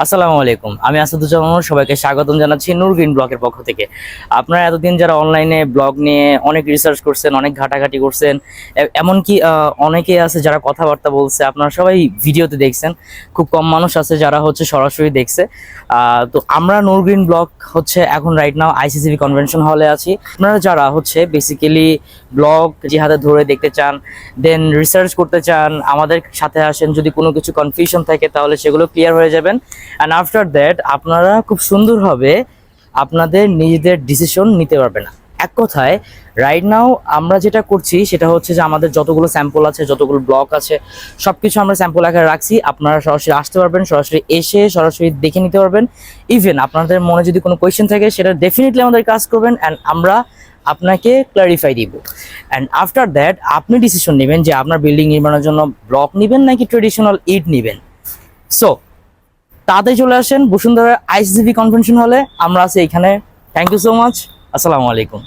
আসসালামু আলাইকুম, আমি আসাদুজ্জামান। সবাইকে স্বাগতম জানাচ্ছি নূর গ্রিন ব্লকের পক্ষ থেকে। আপনারা এতদিন যারা অনলাইনে ব্লগ নিয়ে অনেক রিসার্চ করছেন, অনেক ঘাটাঘাটি করছেন, এমনকি অনেকে আছে যারা কথাবার্তা বলছে, আপনারা সবাই ভিডিওতে দেখছেন। খুব কম মানুষ আছে যারা হচ্ছে সরাসরি দেখছে। তো আমরা নূর গ্রিন ব্লগ হচ্ছে এখন রাইট নাও আইসিসিবি কনভেনশন হলে আছি। আপনারা যারা হচ্ছে বেসিক্যালি ব্লগ যে হাতে ধরে দেখতে চান, দেন রিসার্চ করতে চান, আমাদের সাথে আসেন। যদি কোনো কিছু কনফিউশন থাকে তাহলে সেগুলো ক্লিয়ার হয়ে যাবেন। অ্যান্ড আফটার দ্যাট আপনারা খুব সুন্দরভাবে আপনাদের নিজেদের ডিসিশন নিতে পারবেন। এক কথায় রাইট নাও আমরা যেটা করছি সেটা হচ্ছে যে আমাদের যতগুলো স্যাম্পল আছে, যতগুলো ব্লক আছে, সব কিছু আমরা স্যাম্পল আকারে রাখছি। আপনারা সরাসরি আসতে পারবেন, সরাসরি এসে সরাসরি দেখে নিতে পারবেন। ইভেন আপনাদের মনে যদি কোনো কোয়েশ্চেন থাকে সেটা ডেফিনেটলি আমাদের কাজ করবেন, অ্যান্ড আমরা আপনাকে ক্লারিফাই দিব। অ্যান্ড আফটার দ্যাট আপনি ডিসিশন নেবেন যে আপনার বিল্ডিং নির্মাণের জন্য ব্লক নেবেন নাকি ট্রেডিশনাল ইট নেবেন। সো তাড়াতাড়ি চলে আসেন বসুন্ধরা আইসিসিবি কনভেনশন হলে, আমরা আছি এখানে। Thank you so much. আসসালামু আলাইকুম।